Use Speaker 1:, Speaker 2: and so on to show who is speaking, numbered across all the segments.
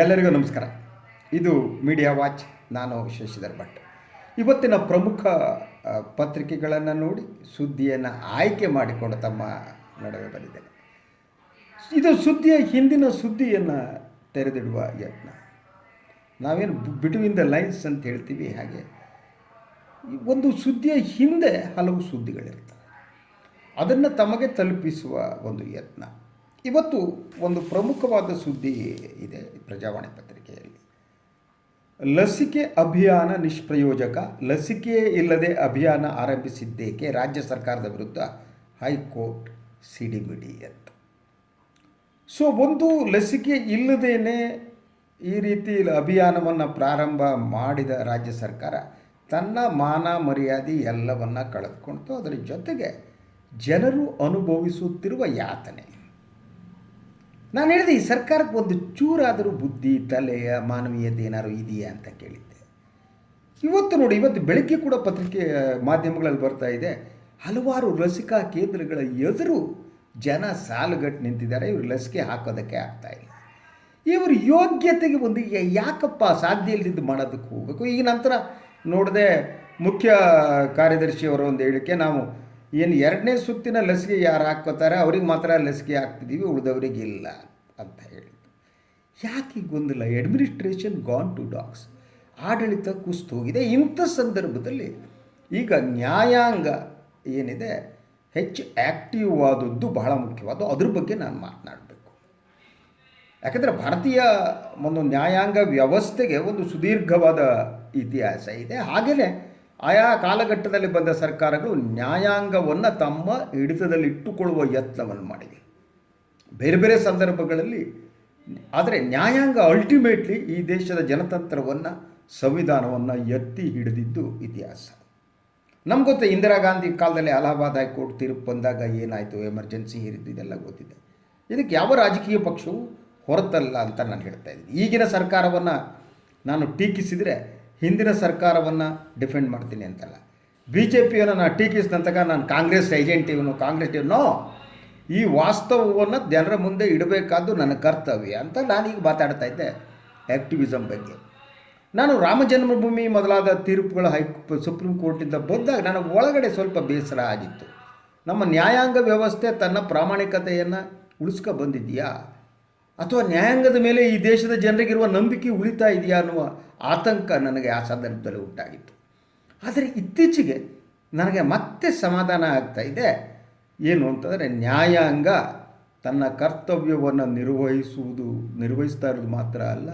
Speaker 1: ಎಲ್ಲರಿಗೂ ನಮಸ್ಕಾರ. ಇದು ಮೀಡಿಯಾ ವಾಚ್. ನಾನು ಶಶಿಧರ್ ಭಟ್. ಇವತ್ತಿನ ಪ್ರಮುಖ ಪತ್ರಿಕೆಗಳನ್ನು ನೋಡಿ ಸುದ್ದಿಯನ್ನು ಆಯ್ಕೆ ಮಾಡಿಕೊಂಡು ತಮ್ಮ ನಡುವೆ ಬಂದಿದ್ದೇನೆ. ಇದು ಸುದ್ದಿಯ ಹಿಂದಿನ ಸುದ್ದಿಯನ್ನು ತೆರೆದಿಡುವ ಯತ್ನ. ನಾವೇನು ಬಿಟ್ವೀನ್ ದ ಲೈನ್ಸ್ ಅಂತ ಹೇಳ್ತೀವಿ, ಹಾಗೆ ಒಂದು ಸುದ್ದಿಯ ಹಿಂದೆ ಹಲವು ಸುದ್ದಿಗಳಿರ್ತವೆ. ಅದನ್ನು ತಮಗೆ ತಲುಪಿಸುವ ಒಂದು ಯತ್ನ. ಇವತ್ತು ಒಂದು ಪ್ರಮುಖವಾದ ಸುದ್ದಿ ಇದೆ ಪ್ರಜಾವಾಣಿ ಪತ್ರಿಕೆಯಲ್ಲಿ. ಲಸಿಕೆ ಅಭಿಯಾನ ನಿಷ್ಪ್ರಯೋಜಕ, ಲಸಿಕೆ ಇಲ್ಲದೆ ಅಭಿಯಾನ ಆರಂಭಿಸಿದ್ದೇಕೆ ರಾಜ್ಯ ಸರ್ಕಾರದ ವಿರುದ್ಧ ಹೈಕೋರ್ಟ್ ಸಿಡಿಮಿಡಿ ಅಂತ. ಸೊ ಒಂದು ಲಸಿಕೆ ಇಲ್ಲದೇನೆ ಈ ರೀತಿ ಅಭಿಯಾನವನ್ನು ಪ್ರಾರಂಭ ಮಾಡಿದ ರಾಜ್ಯ ಸರ್ಕಾರ ತನ್ನ ಮಾನ ಮರ್ಯಾದೆ ಎಲ್ಲವನ್ನು ಕಳೆದುಕೊಳ್ತು. ಅದರ ಜೊತೆಗೆ ಜನರು ಅನುಭವಿಸುತ್ತಿರುವ ಯಾತನೆ. ನಾನು ಹೇಳಿದೆ, ಈ ಸರ್ಕಾರಕ್ಕೆ ಒಂದು ಚೂರಾದರೂ ಬುದ್ಧಿ, ತಲೆಯ ಮಾನವೀಯತೆ ಏನಾದ್ರು ಇದೆಯಾ ಅಂತ ಕೇಳಿದ್ದೆ. ಇವತ್ತು ಬೆಳಗ್ಗೆ ಕೂಡ ಪತ್ರಿಕೆ ಮಾಧ್ಯಮಗಳಲ್ಲಿ ಬರ್ತಾ ಇದೆ, ಹಲವಾರು ಲಸಿಕಾ ಕೇಂದ್ರಗಳ ಎದುರು ಜನ ಸಾಲುಗಟ್ಟು ನಿಂತಿದ್ದಾರೆ. ಇವರು ಲಸಿಕೆ ಹಾಕೋದಕ್ಕೆ ಆಗ್ತಾಯಿಲ್ಲ. ಇವ್ರ ಯೋಗ್ಯತೆಗೆ ಒಂದು ಯಾಕಪ್ಪ ಸಾಧ್ಯ ಇಲ್ಲದಿದ್ದು ಮಾಡೋದಕ್ಕೆ ಹೋಗಬೇಕು. ಈಗ ನಂತರ ನೋಡಿದೆ, ಮುಖ್ಯ ಕಾರ್ಯದರ್ಶಿಯವರ ಒಂದು ಹೇಳಿಕೆ, ನಾವು ಏನು 2ನೇ ಸುತ್ತಿನ ಲಸಿಕೆ ಯಾರು ಹಾಕ್ಕೋತಾರೆ ಅವ್ರಿಗೆ ಮಾತ್ರ ಲಸಿಕೆ ಹಾಕ್ತಿದ್ದೀವಿ, ಉಳಿದವರಿಗೆ ಇಲ್ಲ ಅಂತ ಹೇಳಿದ್ದು. ಯಾಕೆ ಗೊಂದಲ? Administration gone to dogs. ಆಡಳಿತ ಕುಸ್ತು ಹೋಗಿದೆ. ಇಂಥ ಸಂದರ್ಭದಲ್ಲಿ ಈಗ ನ್ಯಾಯಾಂಗ ಏನಿದೆ ಹೆಚ್ಚು ಆ್ಯಕ್ಟಿವ್ ಆದದ್ದು ಬಹಳ ಮುಖ್ಯವಾದ. ಅದ್ರ ಬಗ್ಗೆ ನಾನು ಮಾತನಾಡಬೇಕು. ಯಾಕಂದರೆ ಭಾರತೀಯ ಒಂದು ನ್ಯಾಯಾಂಗ ವ್ಯವಸ್ಥೆಗೆ ಒಂದು ಸುದೀರ್ಘವಾದ ಇತಿಹಾಸ ಇದೆ. ಹಾಗೆಯೇ ಆಯಾ ಕಾಲಘಟ್ಟದಲ್ಲಿ ಬಂದ ಸರ್ಕಾರಗಳು ನ್ಯಾಯಾಂಗವನ್ನು ತಮ್ಮ ಹಿಡಿತದಲ್ಲಿ ಇಟ್ಟುಕೊಳ್ಳುವ ಯತ್ನವನ್ನು ಮಾಡಿವೆ ಬೇರೆ ಬೇರೆ ಸಂದರ್ಭಗಳಲ್ಲಿ. ಆದರೆ ನ್ಯಾಯಾಂಗ ಅಲ್ಟಿಮೇಟ್ಲಿ ಈ ದೇಶದ ಜನತಂತ್ರವನ್ನು, ಸಂವಿಧಾನವನ್ನು ಎತ್ತಿ ಹಿಡಿದಿದ್ದು ಇತಿಹಾಸ. ನಮ್ಗೆ ಗೊತ್ತಿದೆ, ಇಂದಿರಾ ಗಾಂಧಿ ಕಾಲದಲ್ಲಿ ಅಲಹಾಬಾದ್ ಹೈಕೋರ್ಟ್ ತೀರ್ಪು ಬಂದಾಗ ಏನಾಯಿತು, ಎಮರ್ಜೆನ್ಸಿ ಇರಿದ್ದು, ಇದೆಲ್ಲ ಗೊತ್ತಿದೆ. ಇದಕ್ಕೆ ಯಾವ ರಾಜಕೀಯ ಪಕ್ಷವೂ ಹೊರತಲ್ಲ ಅಂತ ನಾನು ಹೇಳ್ತಾ ಇದ್ದೀನಿ. ಈಗಿನ ಸರ್ಕಾರವನ್ನು ನಾನು ಟೀಕಿಸಿದರೆ ಹಿಂದಿನ ಸರ್ಕಾರವನ್ನು ಡಿಫೆಂಡ್ ಮಾಡ್ತೀನಿ ಅಂತಲ್ಲ. BJPಯನ್ನು ನಾನು ಟೀಕಿಸಿದಂತಾಗ ನಾನು ಕಾಂಗ್ರೆಸ್ ಏಜೆಂಟ್ ನೋ, ಈ ವಾಸ್ತವವನ್ನು ಜನರ ಮುಂದೆ ಇಡಬೇಕಾದ್ದು ನನ್ನ ಕರ್ತವ್ಯ ಅಂತ ನಾನೀಗ ಮಾತಾಡ್ತಾ ಇದ್ದೆ ಆ್ಯಕ್ಟಿವಿಸಮ್ ಬಗ್ಗೆ. ನಾನು ರಾಮ ಜನ್ಮಭೂಮಿ ಮೊದಲಾದ ತೀರ್ಪುಗಳ ಸುಪ್ರೀಂ ಕೋರ್ಟಿಂದ ಬಂದಾಗ ನನಗೆ ಒಳಗಡೆ ಸ್ವಲ್ಪ ಬೇಸರ ಆಗಿತ್ತು. ನಮ್ಮ ನ್ಯಾಯಾಂಗ ವ್ಯವಸ್ಥೆ ತನ್ನ ಪ್ರಾಮಾಣಿಕತೆಯನ್ನು ಉಳಿಸ್ಕೊ ಬಂದಿದೆಯಾ, ಅಥವಾ ನ್ಯಾಯಾಂಗದ ಮೇಲೆ ಈ ದೇಶದ ಜನರಿಗಿರುವ ನಂಬಿಕೆ ಉಳಿತಾ ಇದೆಯಾ ಅನ್ನುವ ಆತಂಕ ನನಗೆ ಆ ಸಂದರ್ಭದಲ್ಲಿ ಉಂಟಾಗಿತ್ತು. ಆದರೆ ಇತ್ತೀಚೆಗೆ ನನಗೆ ಮತ್ತೆ ಸಮಾಧಾನ ಆಗ್ತಾ ಇದೆ. ಏನು ಅಂತಂದರೆ, ನ್ಯಾಯಾಂಗ ತನ್ನ ಕರ್ತವ್ಯವನ್ನು ನಿರ್ವಹಿಸ್ತಾ ಇರೋದು ಮಾತ್ರ ಅಲ್ಲ,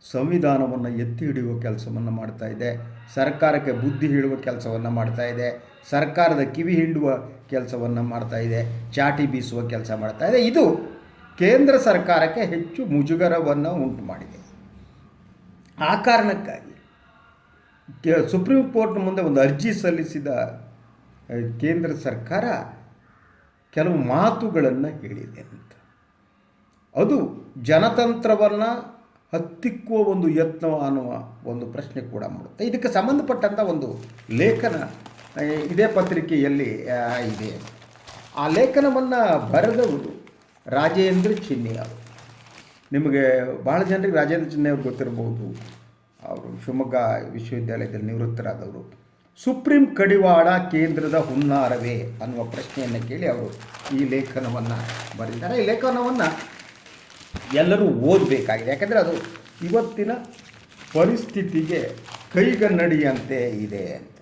Speaker 1: ಸಂವಿಧಾನವನ್ನು ಎತ್ತಿ ಹಿಡಿಯುವ ಕೆಲಸವನ್ನು ಮಾಡ್ತಾ ಇದೆ, ಸರ್ಕಾರಕ್ಕೆ ಬುದ್ಧಿ ಹೇಳುವ ಕೆಲಸವನ್ನು ಮಾಡ್ತಾ ಇದೆ, ಸರ್ಕಾರದ ಕಿವಿ ಹಿಂಡುವ ಕೆಲಸವನ್ನು ಮಾಡ್ತಾ ಇದೆ, ಚಾಟಿ ಬೀಸುವ ಕೆಲಸ ಮಾಡ್ತಾ ಇದೆ. ಇದು ಕೇಂದ್ರ ಸರ್ಕಾರಕ್ಕೆ ಹೆಚ್ಚು ಮುಜುಗರವನ್ನು ಉಂಟು ಮಾಡಿದೆ. ಆ ಕಾರಣಕ್ಕಾಗಿ ಸುಪ್ರೀಂ ಕೋರ್ಟ್ ಮುಂದೆ ಒಂದು ಅರ್ಜಿ ಸಲ್ಲಿಸಿದ ಕೇಂದ್ರ ಸರ್ಕಾರ ಕೆಲವು ಮಾತುಗಳನ್ನು ಹೇಳಿದೆ ಅಂತ. ಅದು ಜನತಂತ್ರವನ್ನು ಹತ್ತಿಕ್ಕುವ ಒಂದು ಯತ್ನ ಅನ್ನುವ ಒಂದು ಪ್ರಶ್ನೆ ಕೂಡ ಮಾಡುತ್ತೆ. ಇದಕ್ಕೆ ಸಂಬಂಧಪಟ್ಟಂಥ ಒಂದು ಲೇಖನ ಇದೇ ಪತ್ರಿಕೆಯಲ್ಲಿ ಇದೆ. ಆ ಲೇಖನವನ್ನು ಬರೆದವರು ರಾಜೇಂದ್ರ ಚಿನ್ನಿ ಅವರು. ನಿಮಗೆ ಭಾಳ ಜನರಿಗೆ ರಾಜೇಂದ್ರ ಚಿನ್ನಿ ಅವರು ಗೊತ್ತಿರಬಹುದು. ಅವರು ಶಿವಮೊಗ್ಗ ವಿಶ್ವವಿದ್ಯಾಲಯದಲ್ಲಿ ನಿವೃತ್ತರಾದವರು. ಸುಪ್ರೀಂ ಕಡಿವಾಳ ಕೇಂದ್ರದ ಹುನ್ನಾರವೇ ಅನ್ನುವ ಪ್ರಶ್ನೆಯನ್ನು ಕೇಳಿ ಅವರು ಈ ಲೇಖನವನ್ನು ಬರೆದಿದ್ದಾರೆ. ಈ ಲೇಖನವನ್ನು ಎಲ್ಲರೂ ಓದಬೇಕಾಗಿದೆ, ಯಾಕಂದರೆ ಅದು ಇವತ್ತಿನ ಪರಿಸ್ಥಿತಿಗೆ ಕೈಗನ್ನಡಿಯಂತೆ ಇದೆ ಅಂತ.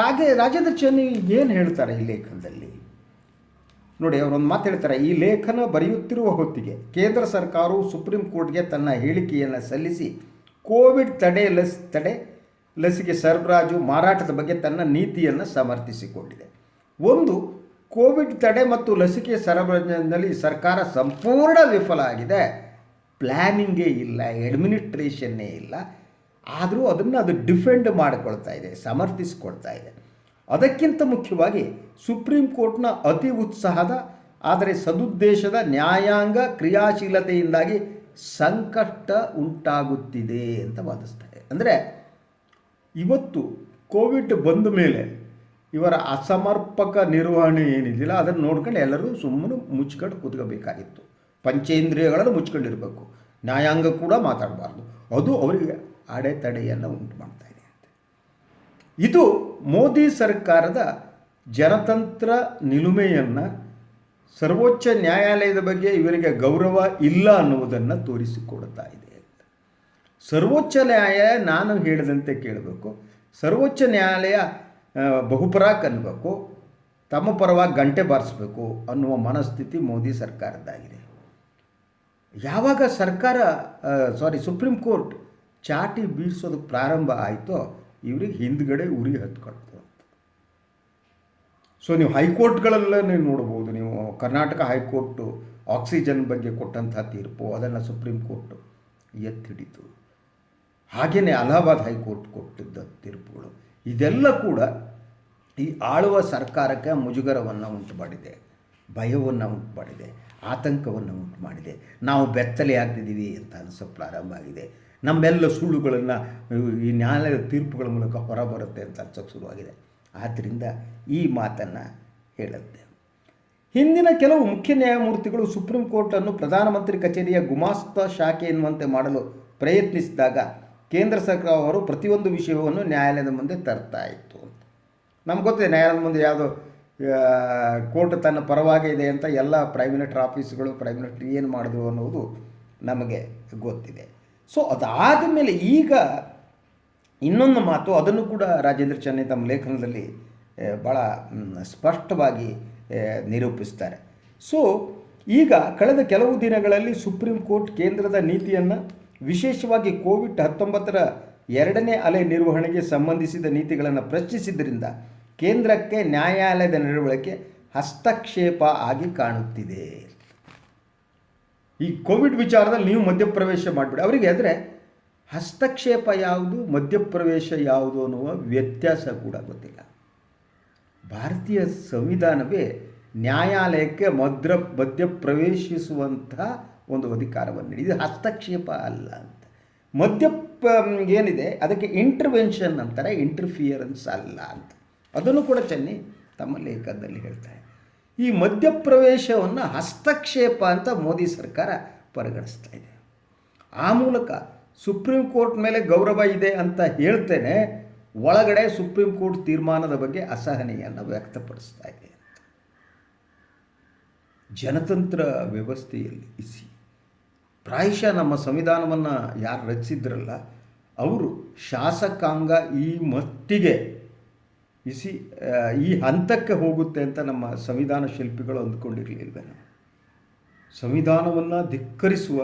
Speaker 1: ರಾಜೇಂದ್ರ ಚಿನ್ನಿ ಏನು ಹೇಳ್ತಾರೆ ಈ ಲೇಖನದಲ್ಲಿ ನೋಡಿ. ಅವರೊಂದು ಮಾತು ಹೇಳ್ತಾರೆ, ಈ ಲೇಖನ ಬರೆಯುತ್ತಿರುವ ಹೊತ್ತಿಗೆ ಕೇಂದ್ರ ಸರ್ಕಾರವು ಸುಪ್ರೀಂ ಕೋರ್ಟ್ಗೆ ತನ್ನ ಹೇಳಿಕೆಯನ್ನು ಸಲ್ಲಿಸಿ ಕೋವಿಡ್ ತಡೆ ಲಸಿಕೆ ಸರಬರಾಜು ಮಾರಾಟದ ಬಗ್ಗೆ ತನ್ನ ನೀತಿಯನ್ನು ಸಮರ್ಥಿಸಿಕೊಂಡಿದೆ. ಒಂದು, ಕೋವಿಡ್ ತಡೆ ಮತ್ತು ಲಸಿಕೆ ಸರಬರಾಜಿನಲ್ಲಿ ಸರ್ಕಾರ ಸಂಪೂರ್ಣ ವಿಫಲ ಆಗಿದೆ. ಪ್ಲ್ಯಾನಿಂಗೇ ಇಲ್ಲ, ಅಡ್ಮಿನಿಸ್ಟ್ರೇಷನ್ನೇ ಇಲ್ಲ. ಆದರೂ ಅದು ಡಿಫೆಂಡ್ ಮಾಡಿಕೊಳ್ತಾ ಇದೆ, ಸಮರ್ಥಿಸಿಕೊಳ್ತಾ ಇದೆ. ಅದಕ್ಕಿಂತ ಮುಖ್ಯವಾಗಿ ಸುಪ್ರೀಂ ಕೋರ್ಟ್ನ ಅತಿ ಉತ್ಸಾಹದ ಆದರೆ ಸದುದ್ದೇಶದ ನ್ಯಾಯಾಂಗ ಕ್ರಿಯಾಶೀಲತೆಯಿಂದಾಗಿ ಸಂಕಷ್ಟ ಉಂಟಾಗುತ್ತಿದೆ ಅಂತ ವಾದಿಸ್ತಾರೆ. ಅಂದರೆ ಇವತ್ತು ಕೋವಿಡ್ ಬಂದ ಮೇಲೆ ಇವರ ಅಸಮರ್ಪಕ ನಿರ್ವಹಣೆ ಏನಿದೆಯಲ್ಲ ಅದನ್ನು ನೋಡ್ಕೊಂಡು ಎಲ್ಲರೂ ಸುಮ್ಮನೆ ಮುಚ್ಕೊಂಡು ಕೂತ್ಕೋಬೇಕಾಗಿತ್ತು. ಪಂಚೇಂದ್ರಿಯಗಳನ್ನು ಮುಚ್ಕೊಂಡಿರಬೇಕು. ನ್ಯಾಯಾಂಗ ಕೂಡ ಮಾತಾಡಬಾರ್ದು. ಅದು ಅವರಿಗೆ ಅಡೆತಡೆಯನ್ನು ಉಂಟು ಮಾಡ್ತಾ ಇದೆ ಅಂತ. ಇದು ಮೋದಿ ಸರ್ಕಾರದ ಜನತಂತ್ರ ನಿಲುಮೆಯನ್ನು, ಸರ್ವೋಚ್ಚ ನ್ಯಾಯಾಲಯದ ಬಗ್ಗೆ ಇವರಿಗೆ ಗೌರವ ಇಲ್ಲ ಅನ್ನುವುದನ್ನು ತೋರಿಸಿಕೊಡ್ತಾ ಇದೆ ಅಂತ. ಸರ್ವೋಚ್ಚ ನ್ಯಾಯಾಲಯ ನಾನು ಹೇಳಿದಂತೆ ಕೇಳಬೇಕು, ಸರ್ವೋಚ್ಚ ನ್ಯಾಯಾಲಯ ಬಹುಪರಾಕ್ ಅನ್ನಬೇಕು, ತಮ್ಮ ಪರವಾಗಿ ಗಂಟೆ ಬಾರಿಸಬೇಕು ಅನ್ನುವ ಮನಸ್ಥಿತಿ ಮೋದಿ ಸರ್ಕಾರದ್ದಾಗಿದೆ. ಯಾವಾಗ ಸುಪ್ರೀಂ ಕೋರ್ಟ್ ಚಾಟಿ ಬೀಳ್ಸೋದಕ್ಕೆ ಪ್ರಾರಂಭ ಆಯಿತೋ ಇವ್ರಿಗೆ ಹಿಂದ್ಗಡೆ ಉರಿ ಹತ್ಕೊಳ್ತು. ಸೊ ನೀವು ಹೈಕೋರ್ಟ್ಗಳಲ್ಲೇ ನೀವು ನೋಡ್ಬೋದು. ನೀವು ಕರ್ನಾಟಕ ಹೈಕೋರ್ಟು ಆಕ್ಸಿಜನ್ ಬಗ್ಗೆ ಕೊಟ್ಟಂಥ ತೀರ್ಪು, ಅದನ್ನು ಸುಪ್ರೀಂ ಕೋರ್ಟು ಎತ್ತಿಡಿತು. ಹಾಗೆಯೇ ಅಲಹಾಬಾದ್ ಹೈಕೋರ್ಟ್ ಕೊಟ್ಟಿದ್ದ ತೀರ್ಪುಗಳು, ಇದೆಲ್ಲ ಕೂಡ ಈ ಆಳುವ ಸರ್ಕಾರಕ್ಕೆ ಮುಜುಗರವನ್ನು ಉಂಟು ಮಾಡಿದೆ, ಭಯವನ್ನು ಉಂಟು ಮಾಡಿದೆ, ಆತಂಕವನ್ನು ಉಂಟು ಮಾಡಿದೆ. ನಾವು ಬೆತ್ತಲೆ ಆಗ್ತಿದ್ದೀವಿ ಅಂತ ಅನಿಸೋ ಪ್ರಾರಂಭ ಆಗಿದೆ. ನಮ್ಮೆಲ್ಲ ಸುಳ್ಳುಗಳನ್ನು ಈ ನ್ಯಾಯಾಲಯದ ತೀರ್ಪುಗಳ ಮೂಲಕ ಹೊರಬರುತ್ತೆ ಅಂತ ಅನ್ಸೋಕ್ಕೆ ಶುರುವಾಗಿದೆ. ಆದ್ದರಿಂದ ಈ ಮಾತನ್ನು ಹೇಳುತ್ತೆ. ಹಿಂದಿನ ಕೆಲವು ಮುಖ್ಯ ನ್ಯಾಯಮೂರ್ತಿಗಳು ಸುಪ್ರೀಂ ಕೋರ್ಟನ್ನು ಪ್ರಧಾನಮಂತ್ರಿ ಕಚೇರಿಯ ಗುಮಾಸ್ತ ಶಾಖೆ ಎನ್ನುವಂತೆ ಮಾಡಲು ಪ್ರಯತ್ನಿಸಿದಾಗ ಕೇಂದ್ರ ಸರ್ಕಾರವರು ಪ್ರತಿಯೊಂದು ವಿಷಯವನ್ನು ನ್ಯಾಯಾಲಯದ ಮುಂದೆ ತರ್ತಾ ಇತ್ತು ಅಂತ. ನಮ್ಗೆ ಗೊತ್ತಿದೆ, ನ್ಯಾಯಾಲಯದ ಮುಂದೆ ಯಾವುದೋ ಕೋರ್ಟ್ ತನ್ನ ಪರವಾಗಿ ಇದೆ ಅಂತ ಎಲ್ಲ ಪ್ರೈಮ್ ಮಿನಿಸ್ಟರ್ ಆಫೀಸ್ಗಳು, ಪ್ರೈಮ್ ಮಿನಿಸ್ಟರ್ ಏನು ಮಾಡಿದ್ರು ಅನ್ನೋದು ನಮಗೆ ಗೊತ್ತಿದೆ. ಸೊ ಅದಾದ ಮೇಲೆ ಈಗ ಇನ್ನೊಂದು ಮಾತು, ಅದನ್ನು ಕೂಡ ರಾಜೇಂದ್ರ ಚೆನ್ನೈ ತಮ್ಮ ಲೇಖನದಲ್ಲಿ ಭಾಳ ಸ್ಪಷ್ಟವಾಗಿ ನಿರೂಪಿಸ್ತಾರೆ. ಸೊ ಈಗ ಕಳೆದ ಕೆಲವು ದಿನಗಳಲ್ಲಿ ಸುಪ್ರೀಂ ಕೋರ್ಟ್ ಕೇಂದ್ರದ ನೀತಿಯನ್ನು, ವಿಶೇಷವಾಗಿ ಕೋವಿಡ್-19 ಎರಡನೇ ಅಲೆ ನಿರ್ವಹಣೆಗೆ ಸಂಬಂಧಿಸಿದ ನೀತಿಗಳನ್ನು ಪ್ರಶ್ನಿಸಿದ್ದರಿಂದ ಕೇಂದ್ರಕ್ಕೆ ನ್ಯಾಯಾಲಯದ ನಡವಳಿಕೆ ಹಸ್ತಕ್ಷೇಪ ಆಗಿ ಕಾಣುತ್ತಿದೆ. ಈ ಕೋವಿಡ್ ವಿಚಾರದಲ್ಲಿ ನೀವು ಮಧ್ಯಪ್ರವೇಶ ಮಾಡಿಬಿಡಿ ಅವರಿಗೆ. ಆದರೆ ಹಸ್ತಕ್ಷೇಪ ಯಾವುದು, ಮಧ್ಯಪ್ರವೇಶ ಯಾವುದು ಅನ್ನುವ ವ್ಯತ್ಯಾಸ ಕೂಡ ಗೊತ್ತಿಲ್ಲ. ಭಾರತೀಯ ಸಂವಿಧಾನವೇ ನ್ಯಾಯಾಲಯಕ್ಕೆ ಮಧ್ಯಪ್ರವೇಶಿಸುವಂತಹ ಒಂದು ಅಧಿಕಾರವನ್ನು ನೀಡಿದೆ, ಹಸ್ತಕ್ಷೇಪ ಅಲ್ಲ ಅಂತ. ಏನಿದೆ ಅದಕ್ಕೆ ಇಂಟರ್ವೆನ್ಷನ್ ಅಂತಾರೆ, ಇಂಟರ್ಫಿಯರೆನ್ಸ್ ಅಲ್ಲ ಅಂತ. ಅದನ್ನು ಕೂಡ ಚೆನ್ನೈ ತಮ್ಮ ಲೇಖನದಲ್ಲಿ ಹೇಳ್ತಾರೆ. ಈ ಮಧ್ಯಪ್ರವೇಶವನ್ನು ಹಸ್ತಕ್ಷೇಪ ಅಂತ ಮೋದಿ ಸರ್ಕಾರ ಪರಿಗಣಿಸ್ತಾ ಇದೆ. ಆ ಮೂಲಕ ಸುಪ್ರೀಂ ಕೋರ್ಟ್ ಮೇಲೆ ಗೌರವ ಇದೆ ಅಂತ ಹೇಳ್ತೇನೆ, ಒಳಗಡೆ ಸುಪ್ರೀಂ ಕೋರ್ಟ್ ತೀರ್ಮಾನದ ಬಗ್ಗೆ ಅಸಹನೆಯನ್ನು ವ್ಯಕ್ತಪಡಿಸ್ತಾ ಇದೆ ಅಂತ. ಜನತಂತ್ರ ವ್ಯವಸ್ಥೆಯಲ್ಲಿ ಪ್ರಾಯಶಃ ನಮ್ಮ ಸಂವಿಧಾನವನ್ನು ಯಾರು ರಚಿಸಿದ್ರಲ್ಲ ಅವರು ಶಾಸಕಾಂಗ ಈ ಮಟ್ಟಿಗೆ ಈ ಹಂತಕ್ಕೆ ಹೋಗುತ್ತೆ ಅಂತ ನಮ್ಮ ಸಂವಿಧಾನ ಶಿಲ್ಪಿಗಳು ಅಂದ್ಕೊಂಡಿರಲಿಲ್ವೇನೋ. ಸಂವಿಧಾನವನ್ನು ಧಿಕ್ಕರಿಸುವ,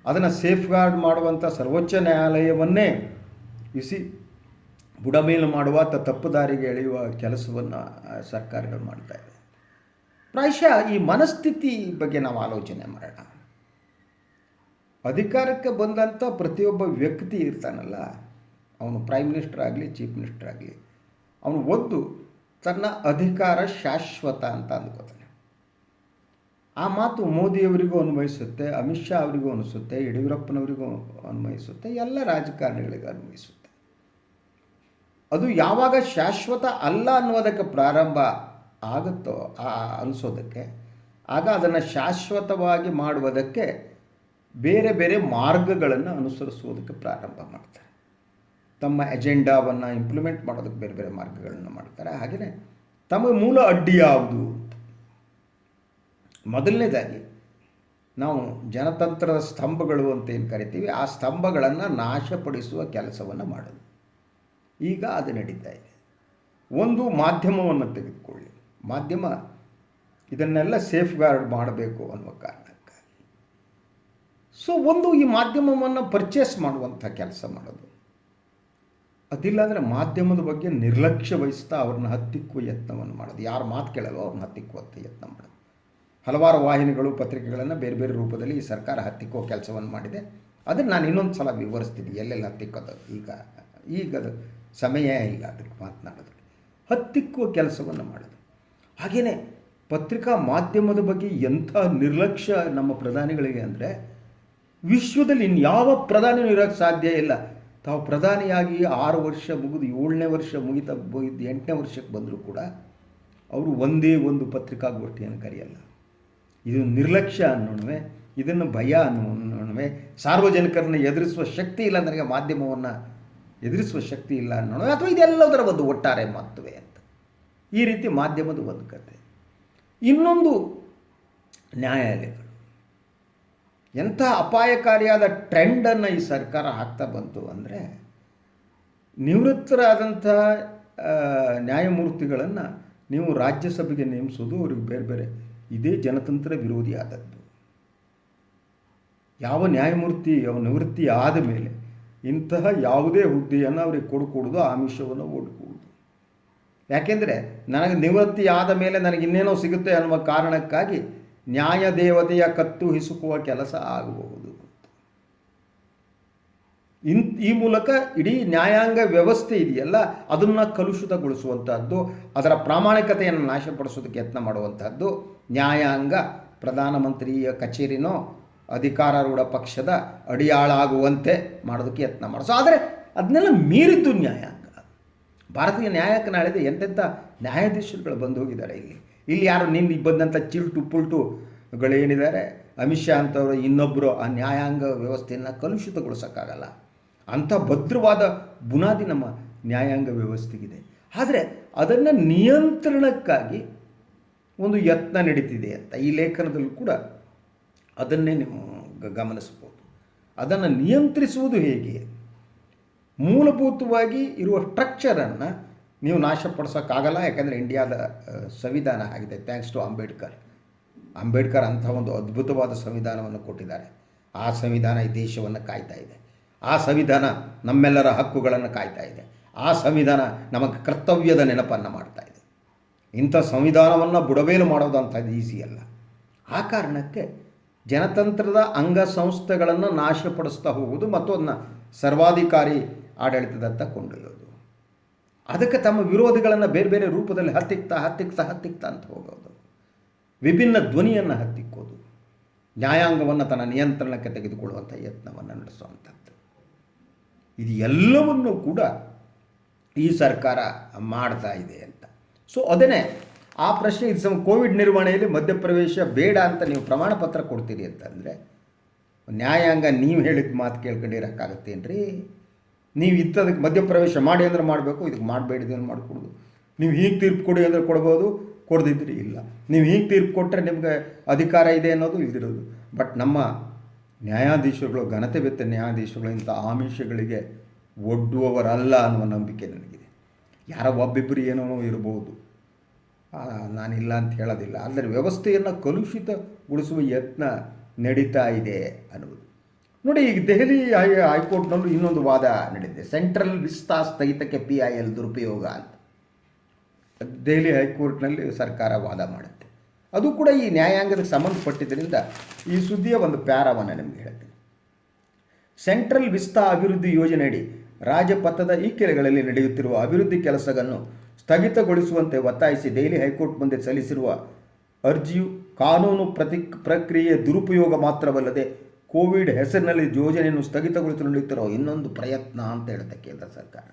Speaker 1: ಅದನ್ನು ಸೇಫ್ಗಾರ್ಡ್ ಮಾಡುವಂಥ ಸರ್ವೋಚ್ಚ ನ್ಯಾಯಾಲಯವನ್ನೇ ಬುಡಮೇಲು ಮಾಡುವ ಅಥವಾ ತಪ್ಪು ದಾರಿಗೆ ಎಳೆಯುವ ಕೆಲಸವನ್ನು ಸರ್ಕಾರಗಳು ಮಾಡ್ತಾ ಇದೆ. ಪ್ರಾಯಶಃ ಈ ಮನಸ್ಥಿತಿ ಬಗ್ಗೆ ನಾವು ಆಲೋಚನೆ ಮಾಡೋಣ. ಅಧಿಕಾರಕ್ಕೆ ಬಂದಂಥ ಪ್ರತಿಯೊಬ್ಬ ವ್ಯಕ್ತಿ ಇರ್ತಾನಲ್ಲ, ಅವನು ಪ್ರೈಮ್ ಮಿನಿಸ್ಟರ್ ಆಗಲಿ, ಚೀಫ್ ಮಿನಿಸ್ಟರ್ ಆಗಲಿ, ಅವನು ತನ್ನ ಅಧಿಕಾರ ಶಾಶ್ವತ ಅಂತ ಅಂದ್ಕೋತಾನೆ. ಆ ಮಾತು ಮೋದಿಯವರಿಗೂ ಅನ್ವಯಿಸುತ್ತೆ, ಅಮಿತ್ ಶಾ ಅವರಿಗೂ ಅನಿಸುತ್ತೆ, ಯಡಿಯೂರಪ್ಪನವರಿಗೂ ಅನ್ವಯಿಸುತ್ತೆ, ಎಲ್ಲ ರಾಜಕಾರಣಿಗಳಿಗೂ ಅನ್ವಯಿಸುತ್ತೆ. ಅದು ಯಾವಾಗ ಶಾಶ್ವತ ಅಲ್ಲ ಅನ್ನೋದಕ್ಕೆ ಪ್ರಾರಂಭ ಆಗುತ್ತೋ ಅನಿಸೋದಕ್ಕೆ, ಆಗ ಅದನ್ನು ಶಾಶ್ವತವಾಗಿ ಮಾಡುವುದಕ್ಕೆ ಬೇರೆ ಬೇರೆ ಮಾರ್ಗಗಳನ್ನು ಅನುಸರಿಸುವುದಕ್ಕೆ ಪ್ರಾರಂಭ ಮಾಡ್ತಾರೆ. ತಮ್ಮ ಎಜೆಂಡಾವನ್ನು ಇಂಪ್ಲಿಮೆಂಟ್ ಮಾಡೋದಕ್ಕೆ ಬೇರೆ ಬೇರೆ ಮಾರ್ಗಗಳನ್ನು ಮಾಡ್ತಾರೆ. ಹಾಗೆಯೇ ತಮ್ಮ ಮೂಲ ಅಡ್ಡಿ ಯಾವುದು? ಮೊದಲನೇದಾಗಿ ನಾವು ಜನತಂತ್ರದ ಸ್ತಂಭಗಳು ಅಂತ ಏನು ಕರಿತೀವಿ, ಆ ಸ್ತಂಭಗಳನ್ನು ನಾಶಪಡಿಸುವ ಕೆಲಸವನ್ನು ಮಾಡೋದು. ಈಗ ಅದು ನಡೀತಾ ಇದೆ. ಒಂದು ಮಾಧ್ಯಮವನ್ನು ತೆಗೆದುಕೊಳ್ಳಿ. ಮಾಧ್ಯಮ ಇದನ್ನೆಲ್ಲ ಸೇಫ್ಗಾರ್ಡ್ ಮಾಡಬೇಕು ಅನ್ನುವ ಕಾರಣಕ್ಕಾಗಿ ಈ ಮಾಧ್ಯಮವನ್ನು ಪರ್ಚೇಸ್ ಮಾಡುವಂಥ ಕೆಲಸ ಮಾಡೋದು. ಅದಿಲ್ಲ ಅಂದರೆ ಮಾಧ್ಯಮದ ಬಗ್ಗೆ ನಿರ್ಲಕ್ಷ್ಯ ವಹಿಸ್ತಾ ಅವ್ರನ್ನ ಹತ್ತಿಕ್ಕುವ ಯತ್ನವನ್ನು ಮಾಡೋದು. ಯಾರು ಮಾತು ಕೇಳಲ್ವೋ ಅವ್ರನ್ನ ಹತ್ತಿಕ್ಕುವಂಥ ಯತ್ನ ಮಾಡೋದು. ಹಲವಾರು ವಾಹಿನಿಗಳು, ಪತ್ರಿಕೆಗಳನ್ನು ಬೇರೆ ಬೇರೆ ರೂಪದಲ್ಲಿ ಈ ಸರ್ಕಾರ ಹತ್ತಿಕ್ಕುವ ಕೆಲಸವನ್ನು ಮಾಡಿದೆ. ಅದನ್ನು ನಾನು ಇನ್ನೊಂದು ಸಲ ವಿವರಿಸ್ತೀನಿ, ಎಲ್ಲೆಲ್ಲ ಹತ್ತಿಕ್ಕೋದು. ಈಗದು ಸಮಯ ಇಲ್ಲ ಅದಕ್ಕೆ ಮಾತನಾಡೋದಕ್ಕೆ. ಹತ್ತಿಕ್ಕುವ ಕೆಲಸವನ್ನು ಮಾಡೋದು. ಹಾಗೆಯೇ ಪತ್ರಿಕಾ ಮಾಧ್ಯಮದ ಬಗ್ಗೆ ಎಂಥ ನಿರ್ಲಕ್ಷ್ಯ ನಮ್ಮ ಪ್ರಧಾನಿಗಳಿಗೆ ಅಂದರೆ, ವಿಶ್ವದಲ್ಲಿ ಇನ್ಯಾವ ಪ್ರಧಾನಿಯೂ ಇರೋಕ್ಕೆ ಸಾಧ್ಯ ಇಲ್ಲ. ತಾವು ಪ್ರಧಾನಿಯಾಗಿ 6 ವರ್ಷ ಮುಗಿದು 7ನೇ ವರ್ಷ ಮುಗಿದು 8ನೇ ವರ್ಷಕ್ಕೆ ಬಂದರೂ ಕೂಡ ಅವರು ಒಂದೇ ಒಂದು ಪತ್ರಿಕಾಗೋಷ್ಠಿಯನ್ನು ಕರೆಯಲ್ಲ. ಇದು ನಿರ್ಲಕ್ಷ್ಯ ಅನ್ನೋಣವೇ ಇದನ್ನು ಭಯ ಅನ್ನೋಣವೇ, ಸಾರ್ವಜನಿಕರನ್ನು ಎದುರಿಸುವ ಶಕ್ತಿ ಇಲ್ಲ, ನನಗೆ ಮಾಧ್ಯಮವನ್ನು ಎದುರಿಸುವ ಶಕ್ತಿ ಇಲ್ಲ ಅನ್ನೋಣ, ಅಥವಾ ಇದೆಲ್ಲದರ ಒಂದು ಒಟ್ಟಾರೆ ಮಹತ್ವವೇ ಅಂತ. ಈ ರೀತಿ ಮಾಧ್ಯಮದ ಒಂದು ಕತೆ. ಇನ್ನೊಂದು ನ್ಯಾಯಾಲಯಗಳು. ಎಂಥ ಅಪಾಯಕಾರಿಯಾದ ಟ್ರೆಂಡನ್ನು ಈ ಸರ್ಕಾರ ಹಾಕ್ತಾ ಬಂತು ಅಂದರೆ, ನಿವೃತ್ತರಾದಂಥ ನ್ಯಾಯಮೂರ್ತಿಗಳನ್ನು ನೀವು ರಾಜ್ಯಸಭೆಗೆ ನೇಮಿಸೋದು ಅವ್ರಿಗೆ ಬೇರೆ ಬೇರೆ, ಇದೇ ಜನತಂತ್ರ ವಿರೋಧಿ ಆದದ್ದು. ಯಾವ ನ್ಯಾಯಮೂರ್ತಿ ನಿವೃತ್ತಿ ಆದ ಮೇಲೆ ಇಂತಹ ಯಾವುದೇ ಹುದ್ದೆಯನ್ನು ಅವ್ರಿಗೆ ಕೊಡುವುದು ಆಮಿಷವನ್ನು ಓಡಿಕೊಡುವುದು. ಯಾಕೆಂದರೆ ನನಗೆ ನಿವೃತ್ತಿ ಆದ ಮೇಲೆ ನನಗೆ ಇನ್ನೇನೋ ಸಿಗುತ್ತೆ ಅನ್ನುವ ಕಾರಣಕ್ಕಾಗಿ ನ್ಯಾಯ ದೇವತೆಯ ಕತ್ತು ಹಿಸುಕುವ ಕೆಲಸ ಆಗಬಹುದು. ಈ ಮೂಲಕ ಇಡೀ ನ್ಯಾಯಾಂಗ ವ್ಯವಸ್ಥೆ ಇದೆಯಲ್ಲ ಅದನ್ನು ಕಲುಷಿತಗೊಳಿಸುವಂಥದ್ದು, ಅದರ ಪ್ರಾಮಾಣಿಕತೆಯನ್ನು ನಾಶಪಡಿಸೋದಕ್ಕೆ ಯತ್ನ ಮಾಡುವಂಥದ್ದು ನ್ಯಾಯಾಂಗ ಪ್ರಧಾನಮಂತ್ರಿಯ ಕಚೇರಿನೋ ಅಧಿಕಾರಾರೂಢ ಪಕ್ಷದ ಅಡಿಯಾಳಾಗುವಂತೆ ಮಾಡೋದಕ್ಕೆ ಯತ್ನ ಮಾಡಿಸೋ. ಆದರೆ ಅದನ್ನೆಲ್ಲ ಮೀರಿದ್ದು ನ್ಯಾಯಾಂಗ. ಭಾರತೀಯ ನ್ಯಾಯಾಂಗ ನಾಳಿದೆ ಎಂತೆಂಥ ನ್ಯಾಯಾಧೀಶರುಗಳು ಬಂದು ಹೋಗಿದ್ದಾರೆ. ಇಲ್ಲಿ ಯಾರು ನಿನ್ನ ಬಂದಂಥ ಚಿಲ್ಟು ಪುಲ್ಟುಗಳೇನಿದ್ದಾರೆ, ಅಮಿತ್ ಶಾ ಅಂತವರು ಇನ್ನೊಬ್ಬರು ಆ ನ್ಯಾಯಾಂಗ ವ್ಯವಸ್ಥೆಯನ್ನು ಕಲುಷಿತಗೊಳಿಸೋಕ್ಕಾಗಲ್ಲ. ಅಂಥ ಭದ್ರವಾದ ಬುನಾದಿ ನಮ್ಮ ನ್ಯಾಯಾಂಗ ವ್ಯವಸ್ಥೆಗಿದೆ. ಆದರೆ ಅದನ್ನು ನಿಯಂತ್ರಣಕ್ಕಾಗಿ ಒಂದು ಯತ್ನ ನಡೀತಿದೆ ಅಂತ ಈ ಲೇಖನದಲ್ಲೂ ಕೂಡ ಅದನ್ನೇ ನೀವು ಗಮನಿಸ್ಬೋದು. ಅದನ್ನು ನಿಯಂತ್ರಿಸುವುದು ಹೇಗೆ? ಮೂಲಭೂತವಾಗಿ ಇರುವ ಸ್ಟ್ರಕ್ಚರನ್ನು ನೀವು ನಾಶಪಡಿಸೋಕ್ಕಾಗಲ್ಲ. ಯಾಕಂದರೆ ಇಂಡಿಯಾದ ಸಂವಿಧಾನ ಆಗಿದೆ, ಥ್ಯಾಂಕ್ಸ್ ಟು ಅಂಬೇಡ್ಕರ್ ಅಂಥ ಒಂದು ಅದ್ಭುತವಾದ ಸಂವಿಧಾನವನ್ನು ಕೊಟ್ಟಿದ್ದಾರೆ. ಆ ಸಂವಿಧಾನ ಈ ದೇಶವನ್ನು ಕಾಯ್ತಾ ಇದೆ. ಆ ಸಂವಿಧಾನ ನಮ್ಮೆಲ್ಲರ ಹಕ್ಕುಗಳನ್ನು ಕಾಯ್ತಾ ಇದೆ. ಆ ಸಂವಿಧಾನ ನಮಗೆ ಕರ್ತವ್ಯದ ನೆನಪನ್ನು ಮಾಡ್ತಾ ಇದೆ. ಇಂಥ ಸಂವಿಧಾನವನ್ನು ಬುಡಬೇಲು ಮಾಡೋದು ಅಂಥದ್ದು ಈಸಿ ಅಲ್ಲ. ಆ ಕಾರಣಕ್ಕೆ ಜನತಂತ್ರದ ಅಂಗಸಂಸ್ಥೆಗಳನ್ನು ನಾಶಪಡಿಸ್ತಾ ಹೋಗುವುದು ಮತ್ತು ಅದನ್ನು ಸರ್ವಾಧಿಕಾರಿ ಆಡಳಿತದತ್ತ ಕೊಂಡೊಯ್ಯೋದು, ಅದಕ್ಕೆ ತಮ್ಮ ವಿರೋಧಿಗಳನ್ನು ಬೇರೆ ಬೇರೆ ರೂಪದಲ್ಲಿ ಹತ್ತಿಕ್ತಾ ಅಂತ ಹೋಗೋದು, ವಿಭಿನ್ನ ಧ್ವನಿಯನ್ನು ಹತ್ತಿಕ್ಕೋದು, ನ್ಯಾಯಾಂಗವನ್ನು ತನ್ನ ನಿಯಂತ್ರಣಕ್ಕೆ ತೆಗೆದುಕೊಳ್ಳುವಂಥ ಯತ್ನವನ್ನು ನಡೆಸುವಂಥದ್ದು. ಇದು ಎಲ್ಲವನ್ನೂ ಕೂಡ ಈ ಸರ್ಕಾರ ಮಾಡ್ತಾ ಇದೆ ಅಂತ. ಸೊ ಅದನ್ನೇ ಆ ಪ್ರಶ್ನೆ, ಇದು ಕೋವಿಡ್ ನಿರ್ವಹಣೆಯಲ್ಲಿ ಮಧ್ಯಪ್ರವೇಶ ಬೇಡ ಅಂತ ನೀವು ಪ್ರಮಾಣ ಪತ್ರ ಕೊಡ್ತೀರಿ ಅಂತಂದರೆ ನ್ಯಾಯಾಂಗ ನೀವು ಹೇಳಿದ ಮಾತು ಕೇಳ್ಕೊಂಡಿರೋಕ್ಕಾಗತ್ತೇನ್ರಿ? ನೀವು ಇಂಥದಕ್ಕೆ ಮಧ್ಯಪ್ರವೇಶ ಮಾಡಿ ಅಂದರೆ ಮಾಡಬೇಕು, ಇದಕ್ಕೆ ಮಾಡಬೇಡಿದೆ ಅಂದ್ರೆ ಮಾಡಿಕೊಡೋದು. ನೀವು ಹೀಗೆ ತೀರ್ಪು ಕೊಡಿ ಅಂದರೆ ಕೊಡ್ಬೋದು, ಕೊಡದಿದ್ದರೆ ಇಲ್ಲ. ನೀವು ಹೀಗೆ ತೀರ್ಪು ಕೊಟ್ಟರೆ ನಿಮಗೆ ಅಧಿಕಾರ ಇದೆ ಅನ್ನೋದು ಇದಿರೋದು. ಬಟ್ ನಮ್ಮ ನ್ಯಾಯಾಧೀಶರುಗಳು, ಘನತೆ ಬೆತ್ತ ನ್ಯಾಯಾಧೀಶರುಗಳು ಇಂಥ ಆಮಿಷಗಳಿಗೆ ಒಡ್ಡುವವರಲ್ಲ ಅನ್ನುವ ನಂಬಿಕೆ ನನಗಿದೆ. ಯಾರೋ ಒಬ್ಬಿಬ್ಬರು ಏನೋ ಇರ್ಬೋದು, ನಾನಿಲ್ಲ ಅಂತ ಹೇಳೋದಿಲ್ಲ. ಆದರೆ ವ್ಯವಸ್ಥೆಯನ್ನು ಕಲುಷಿತಗೊಳಿಸುವ ಯತ್ನ ನಡೀತಾ ಇದೆ ಅನ್ನುವುದು ನೋಡಿ. ಈಗ ದೆಹಲಿ ಹೈಕೋರ್ಟ್ನಲ್ಲೂ ಇನ್ನೊಂದು ವಾದ ನಡೆದಿದೆ. ಸೆಂಟ್ರಲ್ ವಿಸ್ತಾ ಸ್ಥಗಿತಕ್ಕೆ PIL ದುರುಪಯೋಗ ಅಂತ ದೆಹಲಿ ಹೈಕೋರ್ಟ್ನಲ್ಲಿ ಸರ್ಕಾರ ವಾದ ಮಾಡುತ್ತೆ. ಅದು ಕೂಡ ಈ ನ್ಯಾಯಾಂಗಕ್ಕೆ ಸಂಬಂಧಪಟ್ಟಿದ್ದರಿಂದ ಈ ಸುದ್ದಿಯ ಒಂದು ಪ್ಯಾರವನ್ನು ನಿಮಗೆ ಹೇಳ್ತೀನಿ. ಸೆಂಟ್ರಲ್ ವಿಸ್ತಾ ಅಭಿವೃದ್ಧಿ ಯೋಜನೆಯಡಿ ರಾಜಪಥದ ಈ ಕೆರೆಗಳಲ್ಲಿ ನಡೆಯುತ್ತಿರುವ ಅಭಿವೃದ್ಧಿ ಕೆಲಸಗಳನ್ನು ಸ್ಥಗಿತಗೊಳಿಸುವಂತೆ ಒತ್ತಾಯಿಸಿ ದೆಹಲಿ ಹೈಕೋರ್ಟ್ ಮುಂದೆ ಸಲ್ಲಿಸಿರುವ ಅರ್ಜಿಯು ಕಾನೂನು ಪ್ರಕ್ರಿಯೆ ದುರುಪಯೋಗ ಮಾತ್ರವಲ್ಲದೆ ಕೋವಿಡ್ ಹೆಸರಿನಲ್ಲಿ ಯೋಜನೆಯನ್ನು ಸ್ಥಗಿತಗೊಳಿಸಲು ನಡೆಯುತ್ತಿರೋ ಇನ್ನೊಂದು ಪ್ರಯತ್ನ ಅಂತ ಹೇಳುತ್ತೆ ಕೇಂದ್ರ ಸರ್ಕಾರ.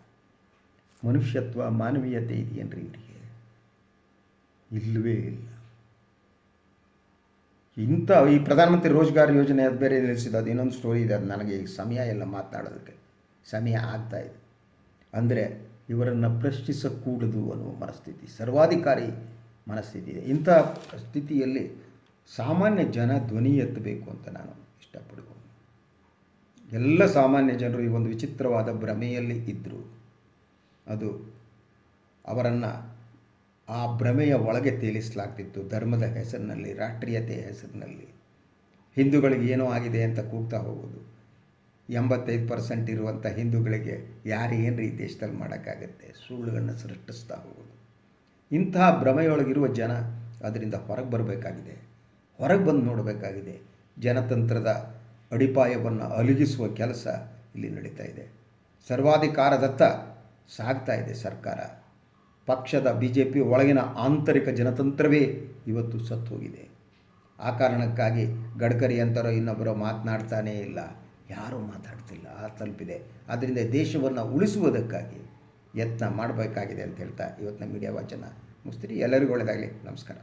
Speaker 1: ಮನುಷ್ಯತ್ವ, ಮಾನವೀಯತೆ ಇದೆಯೇನ್ರಿ ಇವರಿಗೆ? ಇಲ್ಲವೇ ಇಲ್ಲ. ಇಂಥ ಈ ಪ್ರಧಾನಮಂತ್ರಿ ರೋಜ್ಗಾರ್ ಯೋಜನೆ ಅದು ಬೇರೆ ನಿಲ್ಲಿಸಿದ್ದು, ಅದು ಇನ್ನೊಂದು ಸ್ಟೋರಿ ಇದೆ. ಅದು ನನಗೆ ಈಗ ಸಮಯ ಎಲ್ಲ ಮಾತನಾಡೋದಕ್ಕೆ ಸಮಯ ಆಗ್ತಾ ಇದೆ. ಅಂದರೆ ಇವರನ್ನು ಪ್ರಶ್ನಿಸಕೂಡದು ಅನ್ನುವ ಮನಸ್ಥಿತಿ, ಸರ್ವಾಧಿಕಾರಿ ಮನಸ್ಥಿತಿ ಇದೆ. ಇಂಥ ಸ್ಥಿತಿಯಲ್ಲಿ ಸಾಮಾನ್ಯ ಜನ ಧ್ವನಿ ಎತ್ತಬೇಕು ಅಂತ ನಾನು ಇಷ್ಟಪಡ್ಬೋದು. ಎಲ್ಲ ಸಾಮಾನ್ಯ ಜನರು ಈ ಒಂದು ವಿಚಿತ್ರವಾದ ಭ್ರಮೆಯಲ್ಲಿ ಇದ್ದರು. ಅದು ಅವರನ್ನು ಆ ಭ್ರಮೆಯ ಒಳಗೆ ತೇಲಿಸಲಾಗ್ತಿತ್ತು. ಧರ್ಮದ ಹೆಸರಿನಲ್ಲಿ, ರಾಷ್ಟ್ರೀಯತೆಯ ಹೆಸರಿನಲ್ಲಿ ಹಿಂದೂಗಳಿಗೆ ಏನೋ ಆಗಿದೆ ಅಂತ ಕೂಗ್ತಾ ಹೋಗೋದು. 85% ಇರುವಂಥ ಹಿಂದೂಗಳಿಗೆ ಯಾರು ಏನ್ರಿ ಈ ದೇಶದಲ್ಲಿ ಮಾಡೋಕ್ಕಾಗತ್ತೆ? ಸುಳ್ಳುಗಳನ್ನು ಸೃಷ್ಟಿಸ್ತಾ ಹೋಗೋದು. ಇಂತಹ ಭ್ರಮೆಯೊಳಗಿರುವ ಜನ ಅದರಿಂದ ಹೊರಗೆ ಬರಬೇಕಾಗಿದೆ, ಹೊರಗೆ ಬಂದು ನೋಡಬೇಕಾಗಿದೆ. ಜನತಂತ್ರದ ಅಡಿಪಾಯವನ್ನು ಅಲುಗಿಸುವ ಕೆಲಸ ಇಲ್ಲಿ ನಡೀತಾ ಇದೆ. ಸರ್ವಾಧಿಕಾರದತ್ತ ಸಾಗ್ತಾ ಇದೆ ಸರ್ಕಾರ. ಪಕ್ಷದ BJP ಒಳಗಿನ ಆಂತರಿಕ ಜನತಂತ್ರವೇ ಇವತ್ತು ಸತ್ತು ಹೋಗಿದೆ. ಆ ಕಾರಣಕ್ಕಾಗಿ ಗಡ್ಕರಿ ಅಂತರೋ ಇನ್ನೊಬ್ಬರೋ ಮಾತನಾಡ್ತಾನೇ ಇಲ್ಲ, ಯಾರೂ ಮಾತಾಡ್ತಿಲ್ಲ. ತಲುಪಿದೆ. ಆದ್ದರಿಂದ ದೇಶವನ್ನು ಉಳಿಸುವುದಕ್ಕಾಗಿ ಯತ್ನ ಮಾಡಬೇಕಾಗಿದೆ ಅಂತ ಹೇಳ್ತಾ ಇವತ್ತಿನ ಮೀಡಿಯಾ ವಾಚನ ಮುಗಿಸ್ತೀರಿ. ಎಲ್ಲರಿಗೂ ಒಳ್ಳೆಯದಾಗಲಿ. ನಮಸ್ಕಾರ.